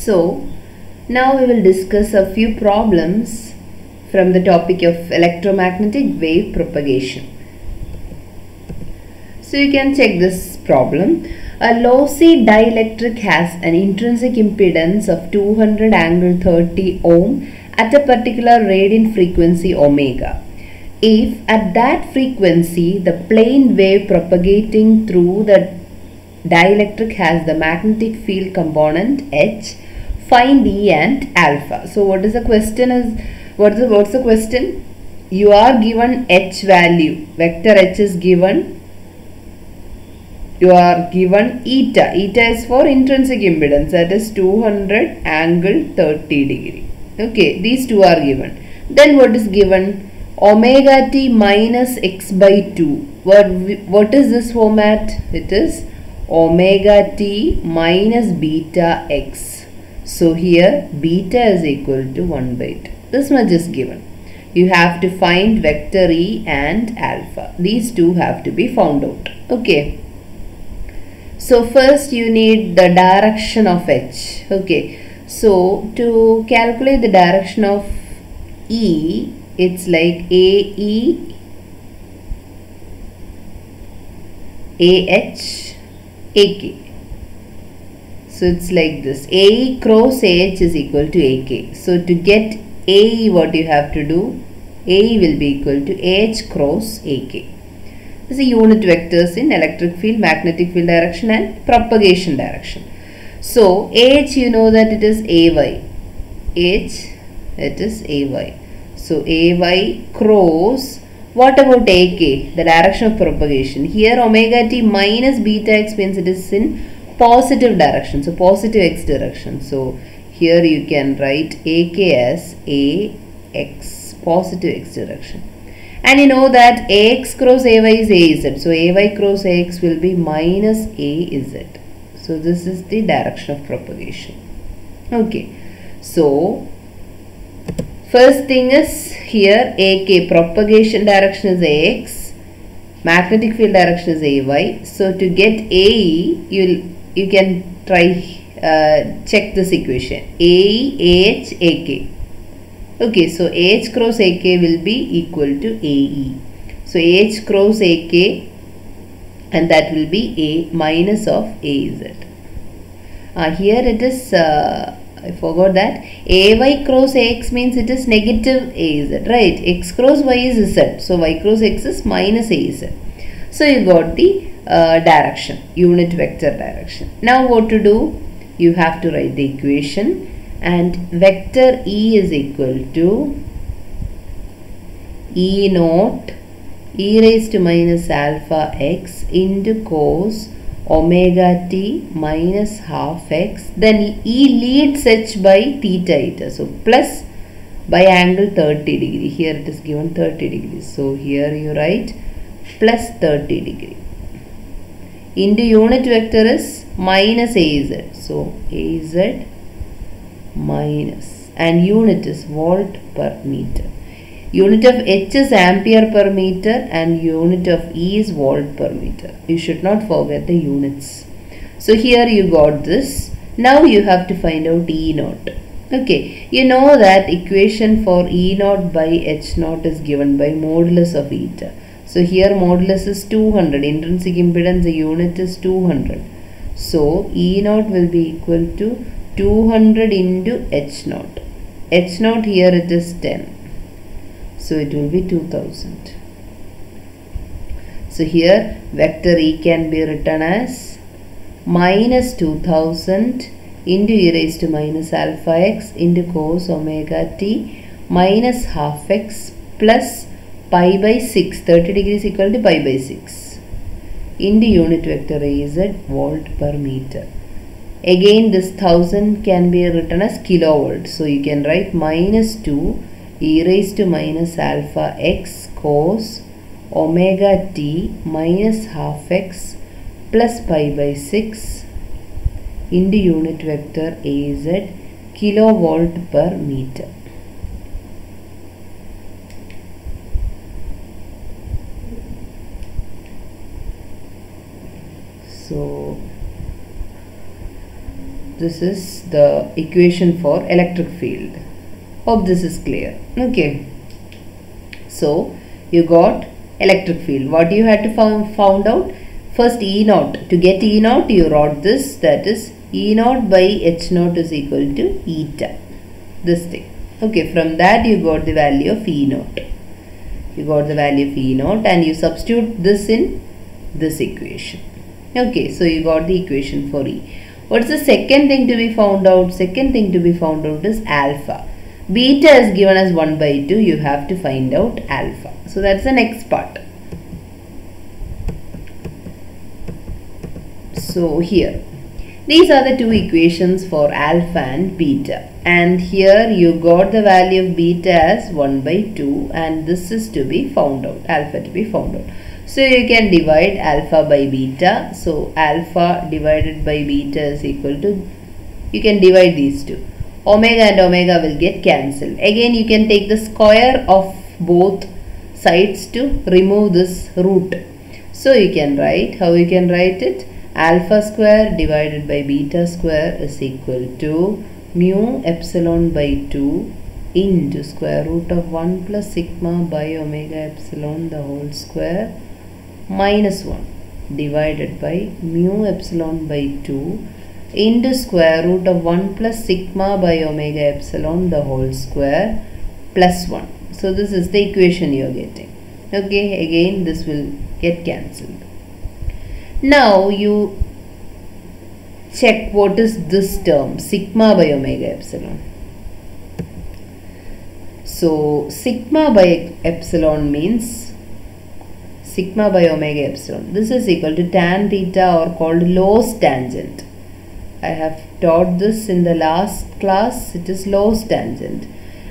So now we will discuss a few problems from the topic of electromagnetic wave propagation. So you can check this problem. A lossy dielectric has an intrinsic impedance of 200 angle 30 ohm at a particular radiant frequency omega. If at that frequency the plane wave propagating through the dielectric has the magnetic field component H, find E and alpha. So what is the question what's the question? You are given H value, vector H is given, you are given eta. Eta is for intrinsic impedance, that is 200 angle 30 degree. Okay, these two are given. Then what is given? Omega t minus x by 2. What is this format? It is omega t minus beta x. So here beta is equal to 1 by 2. This much is given. You have to find vector E and alpha. These two have to be found out. Okay. So first you need the direction of H. Okay. So to calculate the direction of E, it's like AE, AH, AK. So it's like this. AE cross AH is equal to AK. So to get AE, what you have to do? AE will be equal to AH cross AK. This is the unit vectors in electric field, magnetic field direction and propagation direction. So AH, you know that it is AY. H, it is AY. So AY cross, what about AK? The direction of propagation. Here omega t minus beta x means it is in positive direction. So positive x direction. So here you can write AK as AX, positive x direction. And you know that AX cross AY is AZ. So AY cross AX will be minus AZ. So this is the direction of propagation. Okay. So first thing is here AK, propagation direction is AX, magnetic field direction is AY. So to get AE, you can try check this equation. AE, AH, AK. Okay, so AH cross AK will be equal to AE. So AH cross AK, and that will be A minus of AZ. Here it is, I forgot that. AY cross AX means it is negative AZ, right? X cross Y is Z. So Y cross X is minus AZ. So you got the direction, unit vector direction. Now what to do? You have to write the equation. And vector E is equal to E naught e raised to minus alpha x into cos omega t minus half x. Then E leads H by theta eta. So plus by angle 30 degree. Here it is given 30 degrees. So here you write plus 30 degree. Into unit vector is minus AZ. So AZ minus, and unit is volt per meter. Unit of H is ampere per meter and unit of E is volt per meter. You should not forget the units. So here you got this. Now you have to find out E naught. Okay, you know that equation for E naught by H naught is given by modulus of eta. So here modulus is 200. Intrinsic impedance, the unit is 200. So E naught will be equal to 200 into H naught. H naught here it is 10. So it will be 2000. So here vector E can be written as minus 2000 into e raised to minus alpha x into cos omega t minus half x plus pi by 6. 30 degrees equal to pi by 6 into unit vector AZ volt per meter. Again this 1000 can be written as kilovolt. So you can write minus 2 e raised to minus alpha x cos omega t minus half x plus pi by 6 into unit vector AZ kilovolt per meter. So this is the equation for electric field. Hope this is clear. Okay. So you got electric field. What you had to found out? First E naught. To get E naught, you wrote this, that is E naught by H naught is equal to eta. This thing. Okay, from that you got the value of E naught. You got the value of E naught and you substitute this in this equation. Okay, so you got the equation for E. What's the second thing to be found out? Second thing to be found out is alpha. Beta is given as 1 by 2. You have to find out alpha. So that's the next part. So here, these are the two equations for alpha and beta. And here you got the value of beta as 1 by 2 and this is to be found out, alpha to be found out. So you can divide alpha by beta. So alpha divided by beta is equal to, you can divide these two. Omega and omega will get cancelled. Again you can take the square of both sides to remove this root. So you can write, how you can write it? Alpha square divided by beta square is equal to mu epsilon by 2 into square root of 1 plus sigma by omega epsilon the whole square minus 1 divided by mu epsilon by 2 into square root of 1 plus sigma by omega epsilon the whole square plus 1. So this is the equation you are getting. Okay, again this will get cancelled. Now you check what is this term, sigma by omega epsilon. So sigma by epsilon means sigma by omega epsilon. This is equal to tan theta or called Low's tangent. I have taught this in the last class. It is Low's tangent.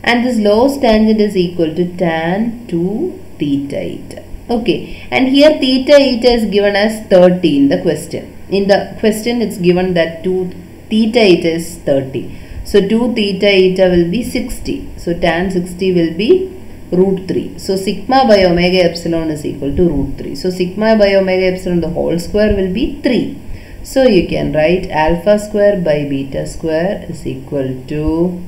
And this Low's tangent is equal to tan 2 theta eta. Okay, and here theta eta is given as 30 in the question. In the question it's given that 2 theta eta is 30. So 2 theta eta will be 60. So tan 60 will be root 3. So sigma by omega epsilon is equal to root 3. So sigma by omega epsilon the whole square will be 3. So you can write alpha square by beta square is equal to,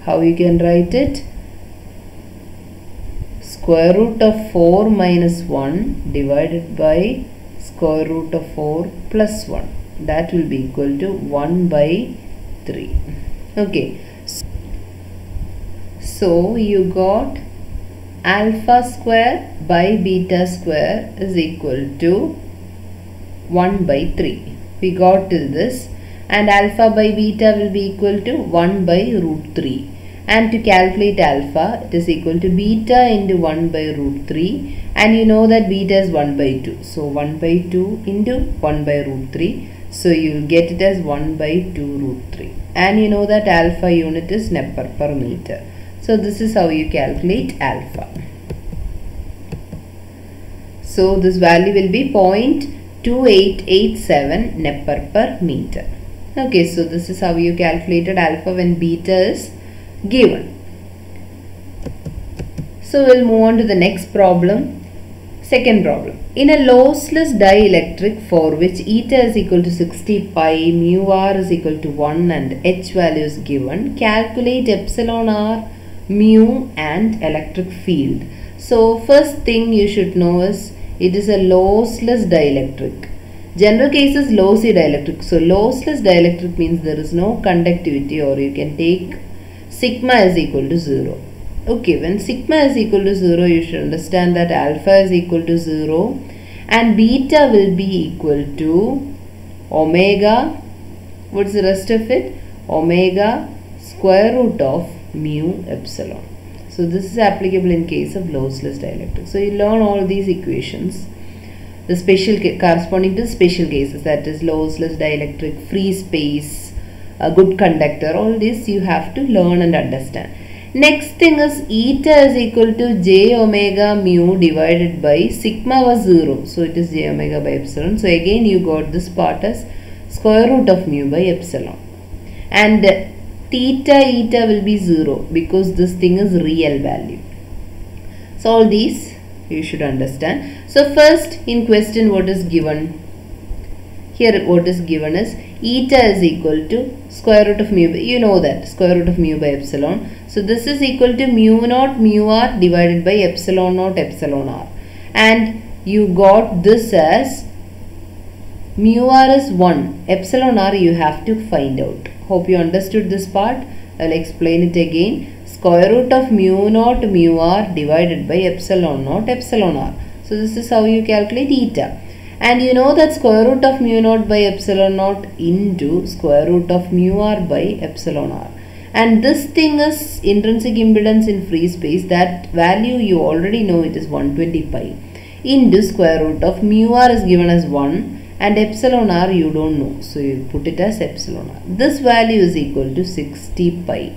how you can write it? Square root of 4 minus 1 divided by square root of 4 plus 1. That will be equal to 1 by 3. Okay. So you got alpha square by beta square is equal to 1 by 3. We got till this, and alpha by beta will be equal to 1 by root 3. And to calculate alpha, it is equal to beta into 1 by root 3. And you know that beta is 1 by 2. So 1 by 2 into 1 by root 3. So you will get it as 1 by 2 root 3. And you know that alpha unit is Nepper per meter. So this is how you calculate alpha. So this value will be 0.2887 Nepper per meter. Okay, so this is how you calculated alpha when beta is given. So we'll move on to the next problem. Second problem. In a lossless dielectric for which eta is equal to 60 pi, mu r is equal to 1 and h value is given, calculate epsilon r, mu and electric field. So first thing you should know is it is a lossless dielectric. General case is lossy dielectric. So lossless dielectric means there is no conductivity, or you can take sigma is equal to 0. Okay, when sigma is equal to 0, you should understand that alpha is equal to 0 and beta will be equal to omega, what's the rest of it? Omega square root of mu epsilon. So this is applicable in case of lossless dielectric. So you learn all these equations, the special corresponding to special cases, that is lossless dielectric, free space, a good conductor, all this you have to learn and understand. Next thing is eta is equal to j omega mu divided by sigma was 0. So it is j omega by epsilon. So again you got this part as square root of mu by epsilon. And theta eta will be 0 because this thing is real value. So all these you should understand. So first in question what is given? Here what is given is eta is equal to square root of mu. You know that square root of mu by epsilon. So this is equal to mu naught mu r divided by epsilon naught epsilon r. And you got this as mu r is 1. Epsilon r you have to find out. Hope you understood this part. I'll explain it again. Square root of mu naught mu r divided by epsilon naught epsilon r. So this is how you calculate eta. And you know that square root of mu naught by epsilon naught into square root of mu r by epsilon r. And this thing is intrinsic impedance in free space. That value you already know, it is 120 pi into square root of mu r is given as 1 and epsilon r you don't know. So you put it as epsilon r. This value is equal to 60 pi.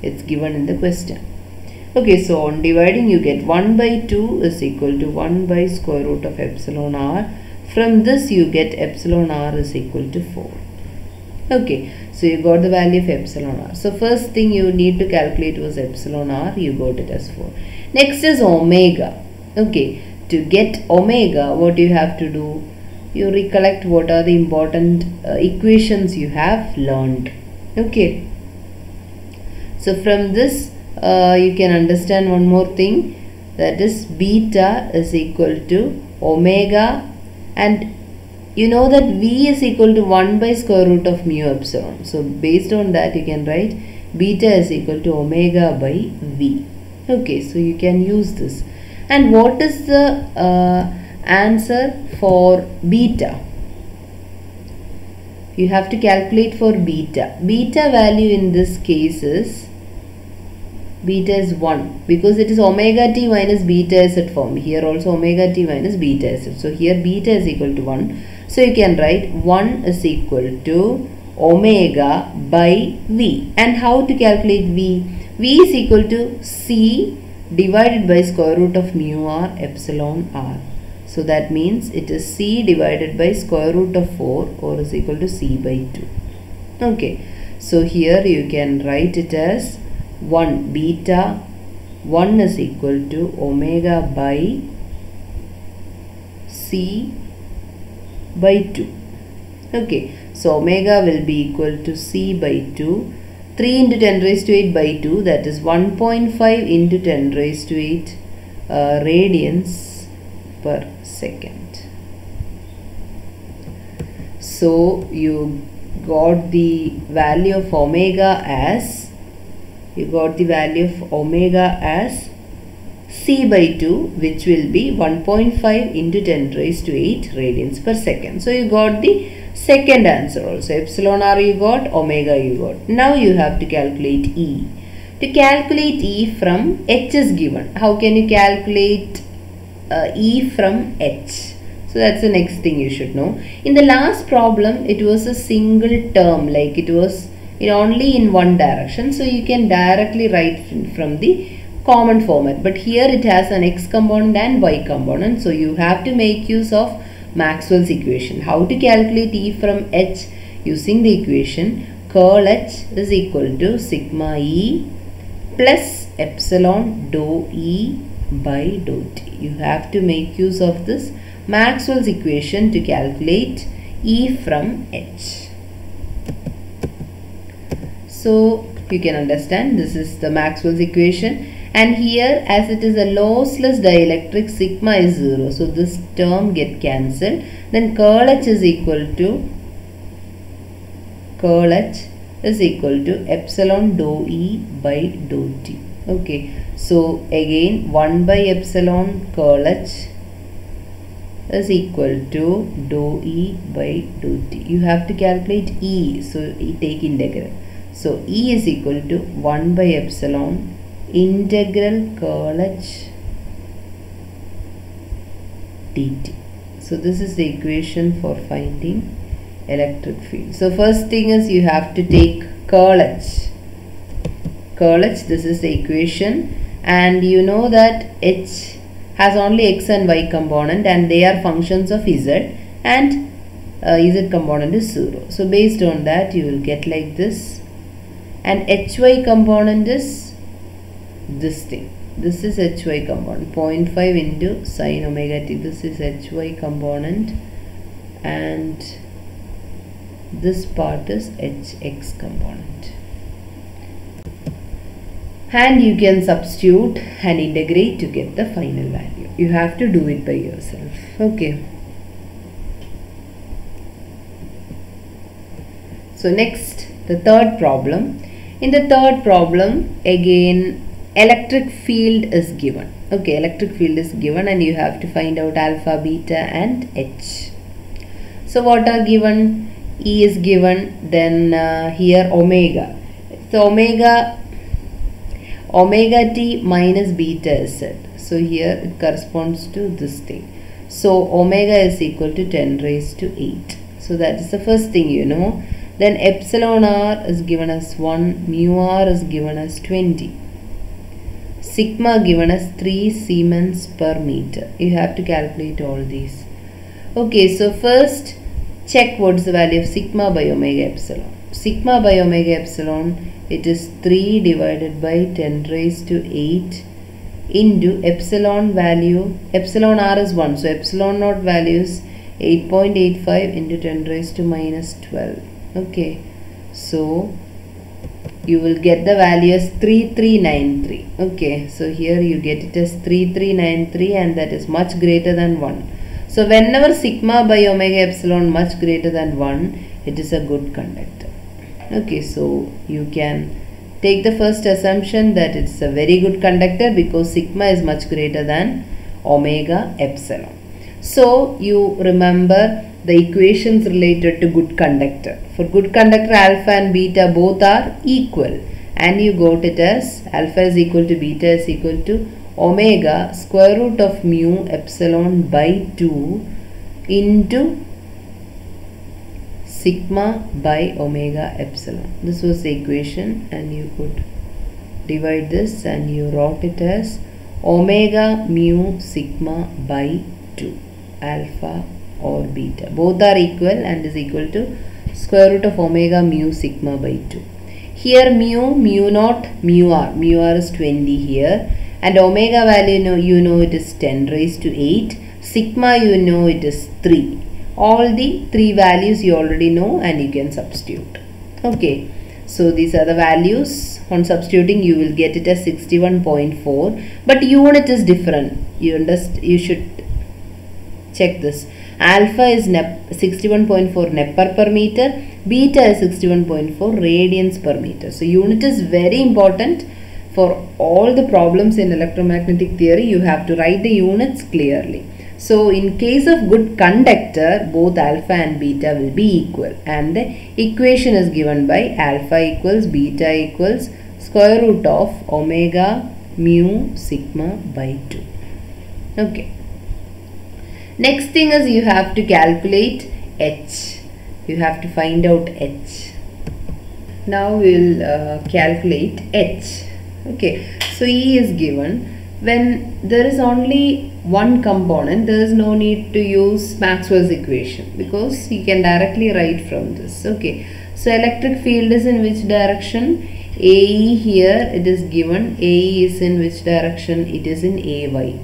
It's given in the question. Okay, so on dividing you get 1 by 2 is equal to 1 by square root of epsilon r. From this you get epsilon r is equal to 4. Okay, so you got the value of epsilon r. So first thing you need to calculate was epsilon r. You got it as 4. Next is omega. Okay, to get omega, what you have to do? You recollect what are the important equations you have learned. Okay, so from this you can understand one more thing, that is beta is equal to omega, and you know that V is equal to 1 by square root of mu epsilon. So based on that you can write beta is equal to omega by V. Okay, so you can use this. And what is the answer for beta? You have to calculate for beta. Beta value in this case is, beta is 1 because it is omega t minus beta z form. Here also omega t minus beta z. So here beta is equal to 1. So you can write 1 is equal to omega by V. And how to calculate V? V is equal to C divided by square root of mu r epsilon r. So that means it is C divided by square root of 4 or is equal to C by 2. Okay, so here you can write it as 1 beta 1 is equal to omega by C by 2. Okay, so omega will be equal to C by 2. 3 into 10 raised to 8 by 2, that is 1.5 into 10 raised to 8 radians per second. So you got the value of omega as, C by 2, which will be 1.5 into 10 raised to 8 radians per second. So you got the second answer also. Epsilon r you got, omega you got. Now you have to calculate E. To calculate E from H is given. How can you calculate E from H? So that's the next thing you should know. In the last problem, it was a single term, like it was only in one direction. So you can directly write from the common format. But here it has an x component and y component. So you have to make use of Maxwell's equation. How to calculate E from H? Using the equation curl H is equal to sigma E plus epsilon dou E by dou T. You have to make use of this Maxwell's equation to calculate E from H. So you can understand this is the Maxwell's equation, and here as it is a lossless dielectric, sigma is 0. So this term get cancelled. Then curl H is equal to epsilon dou E by dou T. Okay, so again 1 by epsilon curl H is equal to dou E by dou T. You have to calculate E, so you take integral. So E is equal to 1 by epsilon integral curl H dt. So this is the equation for finding electric field. So first thing is you have to take curl H. Curl H, this is the equation, and you know that H has only x and y component and they are functions of z, and z component is 0. So based on that you will get like this, and hy component is this thing. This is hy component, 0.5 into sine omega t. This is hy component, and This part is hx component. And you can substitute and integrate to get the final value. You have to do it by yourself. Okay. So next, the third problem. In the third problem, again, electric field is given. Okay, electric field is given and you have to find out alpha, beta and H. So what are given? E is given, then here omega. So omega t minus beta is set. So here it corresponds to this thing. So omega is equal to 10 raised to 8. So that is the first thing you know. Then epsilon r is given as 1, mu r is given as 20. Sigma given as 3 Siemens per meter. You have to calculate all these. Okay, so first check what is the value of sigma by omega epsilon. Sigma by omega epsilon, it is 3 divided by 10 raised to 8 into epsilon value. Epsilon r is 1. So epsilon naught value is 8.85 into 10 raised to minus 12. Okay. So you will get the value as 3393. Okay. So here you get it as 3393 and that is much greater than 1. So whenever sigma by omega epsilon much greater than 1, it is a good conductor. Okay, so you can take the first assumption that it's a very good conductor because sigma is much greater than omega epsilon. So you remember the equations related to good conductor. For good conductor, alpha and beta both are equal and you got it as alpha is equal to beta is equal to omega square root of mu epsilon by 2 into sigma by omega epsilon. This was the equation and you could divide this and you wrote it as omega mu sigma by 2 alpha or beta. Both are equal and is equal to square root of omega mu sigma by 2. Here mu naught, mu r is 20 here. And omega value you know it is 10 raised to 8. Sigma you know it is 3. All the 3 values you already know and you can substitute. Okay. So these are the values. On substituting you will get it as 61.4. But unit is different. You should check this. Alpha is 61.4 Nepper per meter. Beta is 61.4 radians per meter. So unit is very important. For all the problems in electromagnetic theory, you have to write the units clearly. So in case of good conductor, both alpha and beta will be equal. And the equation is given by alpha equals beta equals square root of omega mu sigma by 2. Okay. Next thing is you have to calculate H. You have to find out H. Now we will calculate H. Okay, so E is given. When there is only one component, there is no need to use Maxwell's equation because you can directly write from this. Okay, so electric field is in which direction? AE here it is given. AE is in which direction? It is in AY.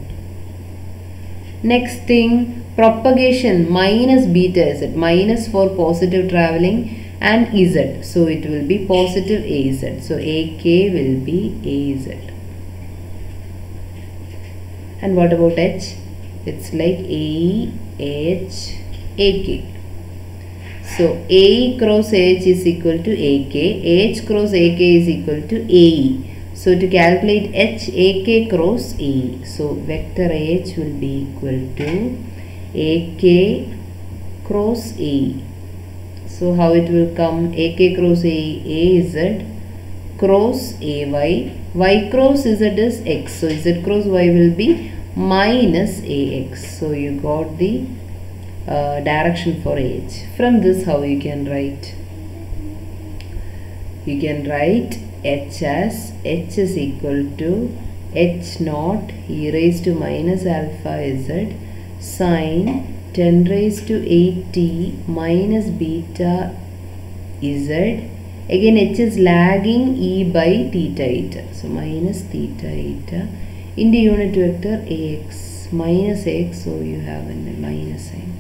Next thing, propagation minus beta is it? Minus for positive traveling and Z. So it will be positive AZ. So AK will be AZ. And what about H? It's like AE, H, AK. So AE cross H is equal to AK. H cross AK is equal to AE. So to calculate H, AK cross AE. So vector H will be equal to AK cross AE. So how it will come? AK cross AZ cross AY. Y cross Z is X. So Z cross Y will be minus AX. So you got the direction for H. From this how you can write? You can write H as H is equal to H naught e raised to minus alpha Z sine 10 raised to 8t minus beta Z. Again H is lagging E by theta eta. So minus theta eta into unit vector AX minus X. So you have a minus sign.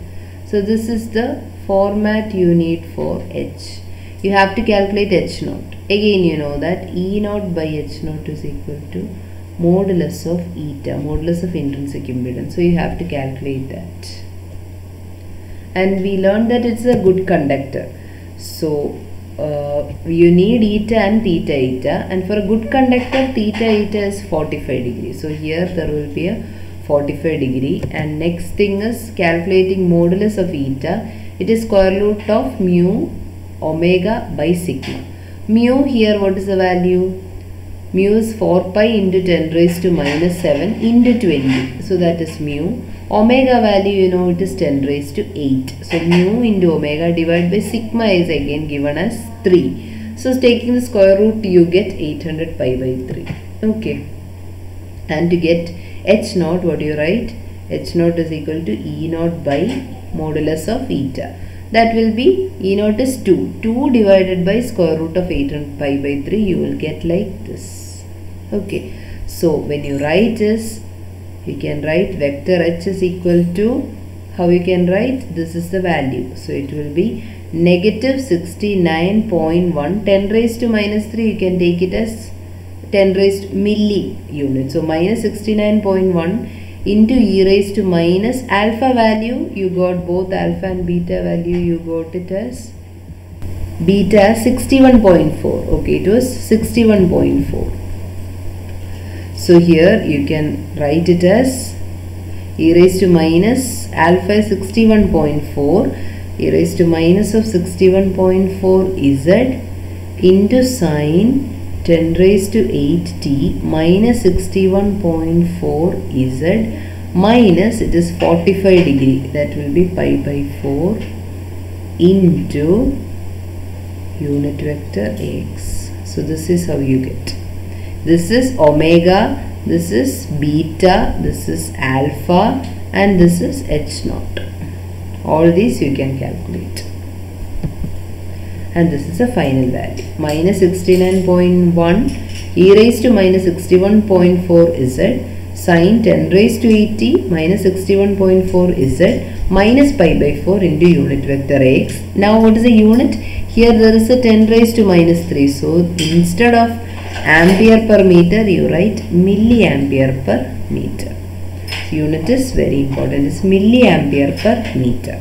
So this is the format you need for H? You have to calculate H naught. Again, you know that E naught by H naught is equal to modulus of eta, modulus of intrinsic impedance. So you have to calculate that. And we learned that it's a good conductor. So you need eta and theta eta, and for a good conductor theta eta is 45 degrees. So here there will be a 45 degree, and next thing is calculating modulus of eta. It is square root of mu omega by sigma. Mu here, what is the value? Mu is 4 pi into 10 raised to minus 7 into 20. So that is mu. Omega value, you know, it is 10 raised to 8. So mu into omega divided by sigma is again given as 3. So taking the square root, you get 800 pi by 3. Okay. And to get H naught, what do you write? H naught is equal to E naught by modulus of eta. That will be E naught is 2. 2 divided by square root of 800 pi by 3, you will get like this. Okay. So when you write this, you can write vector H is equal to, how you can write? This is the value. So it will be negative 69.1. 10 raised to minus 3, you can take it as 10 raised milli unit. So minus 69.1 into e raised to minus alpha value, you got both alpha and beta value, you got it as beta as 61.4. Okay, it was 61.4. So here you can write it as e raised to minus alpha is 61.4, e raised to minus of 61.4 z into sine 10 raised to 8t minus 61.4 z minus, it is 45 degree, that will be pi by 4 into unit vector x. So this is how you get. This is omega, this is beta, this is alpha, and this is H naught. All these you can calculate. And this is the final value. Minus 69.1 e raised to minus 61.4 z sine 10 raised to 8t minus 61.4 z minus pi by 4 into unit vector x. Now what is the unit? Here there is a 10 raised to minus 3. So instead of ampere per meter, you write milliampere per meter. Unit is very important. It's milliampere per meter.